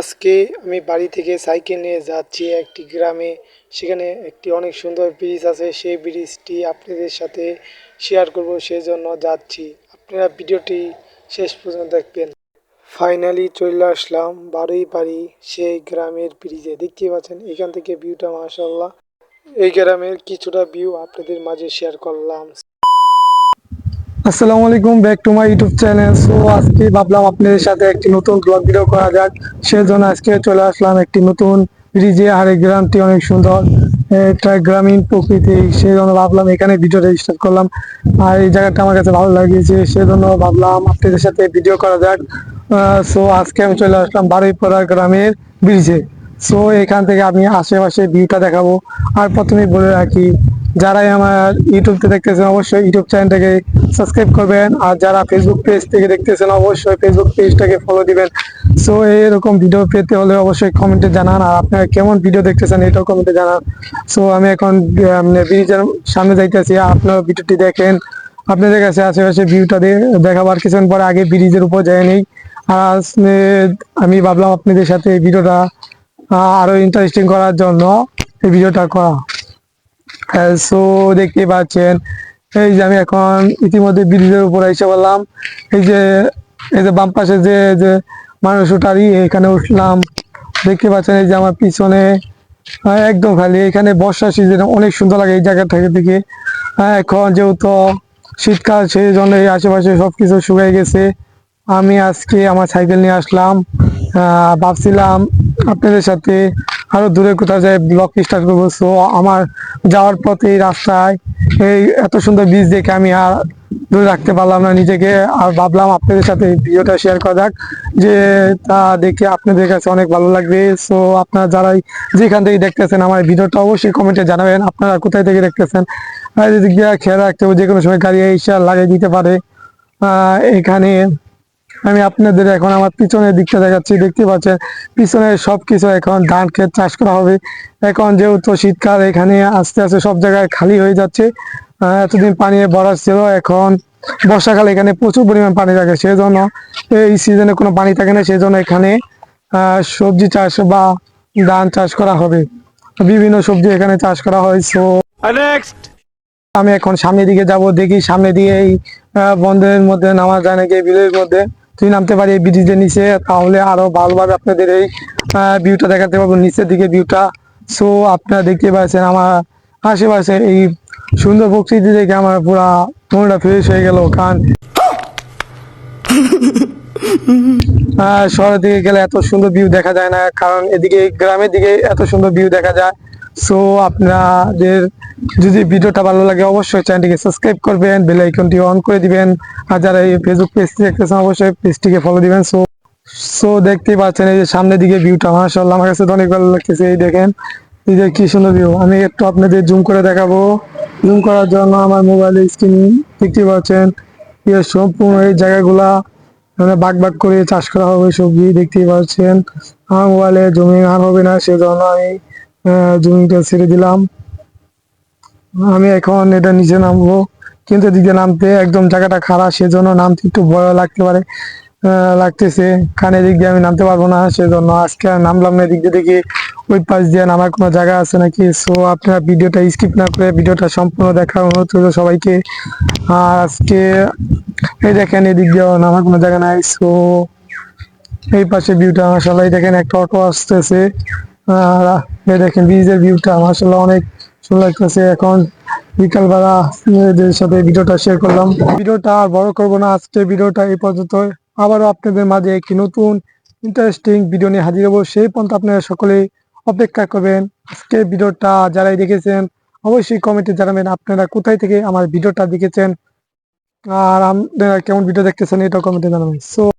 আজকে আমি বাড়ি থেকে সাইকেল নিয়ে যাচ্ছি একটি গ্রামে। সেখানে একটি অনেক সুন্দর ব্রিজ আছে, সেই ব্রিজটি আপনাদের সাথে শেয়ার করব, সেজন্য যাচ্ছি। আপনারা ভিডিওটি শেষ পর্যন্ত দেখবেন। ফাইনালি চলে আসলাম বারুই বাড়ি সেই গ্রামের ব্রিজে। দেখতে পাচ্ছেন এখান থেকে ভিউটা মাশাআল্লাহ। এই গ্রামের কিছুটা ভিউ আপনাদের মাঝে শেয়ার করলাম। আসসালামু আলাইকুম, back to my YouTube channel. So আজকে ভাবলাম আপনাদের সাথে একটি নতুন ব্লগ ভিডিও করা যাক, সেজন্য আজকে চলে আসলাম একটি নতুন ব্রিজে। আর এই গ্রামটি অনেক সুন্দর, একটা গ্রামীণ প্রকৃতি, সেজন্য ভাবলাম এখানে ভিডিওটা স্টার্ট করলাম। আর এই জায়গাটা আমার কাছে ভালো লাগিয়েছে, সেজন্য ভাবলাম আপনাদের সাথে ভিডিও করা যাক। সো আজকে আমি চলে আসলাম বারুইপাড়া গ্রামের ব্রিজে। সো এখান থেকে আমি আশেপাশে ভিউটা দেখাবো। আর প্রথমেই বলে রাখি, যারাই আমার ইউটিউবতে দেখতেছেন অবশ্যই ইউটিউব চ্যানেলটাকে সাবস্ক্রাইব করবেন, আর যারা ফেসবুক পেজ থেকে দেখতেছেন অবশ্যই ফেসবুক পেজটাকে ফলো দিবেন। সো এরকম ভিডিও পেতে হলে অবশ্যই কমেন্টে জানান, আর আপনারা কেমন ভিডিও দেখতেছেন এটাও কমেন্টে জানান। সো আমি এখন ব্রিজের সামনে যাইতেছি, আপনারা ভিডিওটি দেখেন। আপনাদের কাছে আশেপাশে ভিউটা দেখাবার কিছুক্ষণ পরে আগে ব্রিজের উপর যাই নেই। আর আমি ভাবলাম আপনাদের সাথে এই ভিডিওটা আরো ইন্টারেস্টিং করার জন্য এই ভিডিওটা করা। সো দেখতে পাচ্ছেন এই যে আমি এখন ইতিমধ্যে ব্রিজের উপর এসে বললাম। এই যে বাম পাশে যে যে মানুষ উঠারি, এখানে উঠলাম। দেখতে পাচ্ছেন এই যে আমার পিছনে একদম খালি। এখানে বর্ষা সিজনে অনেক সুন্দর লাগে এই জায়গা থেকে দেখে। এখন যেহেতু শীতকাল, সেই জন্য এই আশেপাশে সবকিছু শুকিয়ে গেছে। আমি আজকে আমার সাইকেল নিয়ে আসলাম। ভাবছিলাম আপনাদের সাথে আরো দূরে কোথাও যাই ব্লগ স্টার্ট করবো। সো আমার যাওয়ার পথে এই রাস্তায় এই এত সুন্দর বীজ দেখে আমি আর দূরে রাখতে পারলাম না নিজেকে, আর ভাবলাম আপনাদের সাথে এই ভিডিওটা শেয়ার করা যাক, যে তা দেখে আপনাদের কাছে অনেক ভালো লাগবে। সো আপনারা যারাই যেখান থেকে দেখতেছেন আমার ভিডিওটা অবশ্যই কমেন্টে জানাবেন আপনারা কোথায় থেকে দেখতেছেন। আর এদিক দিয়ে খেয়াল রাখতে হবে, যে কোনো সময় গাড়ি এসে লাগিয়ে দিতে পারে। এখানে আমি আপনাদের এখন আমার পিছনের দিকটা দেখাচ্ছি। দেখতে পাচ্ছেন পিছনে সবকিছু এখন ধান ক্ষেত চাষ করা হবে। এখন যেহেতু শীতকাল, এখানে আস্তে আস্তে সব জায়গায় খালি হয়ে যাচ্ছে। এতদিন পানি ভরা ছিল, এখন বর্ষাকালে এখানে প্রচুর পরিমাণ পানি থাকে, সেই জন্য এই সিজনে কোনো পানি থাকে না, সেই জন্য এখানে সবজি চাষ বা ধান চাষ করা হবে। বিভিন্ন সবজি এখানে চাষ করা হয়। সো আমি এখন সামনের দিকে যাব, দেখি সামনে দিয়ে এই বন্ধের মধ্যে নামা যায় নাকি, এই বিলের মধ্যে তুই নামতে পারি এই ব্রিজের নিচে, তাহলে আরো ভালোভাবে আপনাদের এই ভিউটা দেখাতে পারবো, নিচের দিকে ভিউটা। সো আপনারা দেখতে পাচ্ছেন আমার আশেপাশে এই সুন্দর প্রকৃতি দেখে আমার পুরা মনটা ফ্রেশ হয়ে গেল। কারণ শহরের দিকে গেলে এত সুন্দর ভিউ দেখা যায় না, কারণ এদিকে গ্রামের দিকে এত সুন্দর ভিউ দেখা যায়। সো আপনাদের যদি ভিডিওটা ভালো লাগে অবশ্যই চ্যানেলটিকে সাবস্ক্রাইব করবেন, বেল আইকনটি অন করে দিবেন। আর যারা এই ফেসবুক পেজটি দেখতেছেন অবশ্যই পেজটিকে ফলো দিবেন। সো সো দেখতেই পাচ্ছেন এই যে সামনের দিকে ভিউটা মাশাআল্লাহ আমার কাছে তো অনেক ভালো লাগতেছে। এই দেখেন এই যে কি সুন্দর ভিউ। আমি একটু আপনাদের জুম করে দেখাবো। জুম করার জন্য আমার মোবাইলের স্ক্রিন দেখতে পাচ্ছেন সম্পূর্ণ এই জায়গাগুলা মানে ভাগ ভাগ করে চাষ করা হবে সবজি। দেখতেই পাচ্ছেন আমার মোবাইলে জুমিং আর হবে না, সেজন্য আমি জুমিংটা ছেড়ে দিলাম। আমি এখন এটা নিচে নামবো, কিন্তু এদিকে নামতে একদম জায়গাটা খারাপ, সেজন্য নামতে একটু ভয় লাগতে পারে, লাগতেছে। কারণ এদিক দিয়ে আমি নামতে পারবো না, সেজন্য আজকে আর নামলাম না। এদিক দিয়ে দেখি ওই পাশ দিয়ে নামার কোনো জায়গা আছে নাকি। সো আপনারা ভিডিওটা স্কিপ না করে ভিডিওটা সম্পূর্ণ দেখার অনুরোধ রইল সবাইকে। আর আজকে এই দেখেন এদিক দিয়ে নামার কোনো জায়গা নাই। সো এই পাশে ভিউটা মাশাআল্লাহ, দেখেন একটা অটো আসতেছে। আর এই দেখেন ব্রিজের ভিউটা মাশাআল্লাহ অনেক সুন্দর লাগতেছে। এখন বিকালবেলা এদের সাথে ভিডিওটা শেয়ার করলাম। ভিডিওটা আর বড় করবো না, আজকে ভিডিওটা এই পর্যন্ত। আবারও আপনাদের মাঝে একটি নতুন ইন্টারেস্টিং ভিডিও নিয়ে হাজির হবো, সেই পর্যন্ত আপনারা সকলেই অপেক্ষা করবেন। আজকে ভিডিওটা যারাই দেখেছেন অবশ্যই কমেন্টে জানাবেন আপনারা কোথায় থেকে আমার ভিডিওটা দেখেছেন, আর আপনারা কেমন ভিডিও দেখতেছেন এটাও কমেন্টে জানাবেন। সো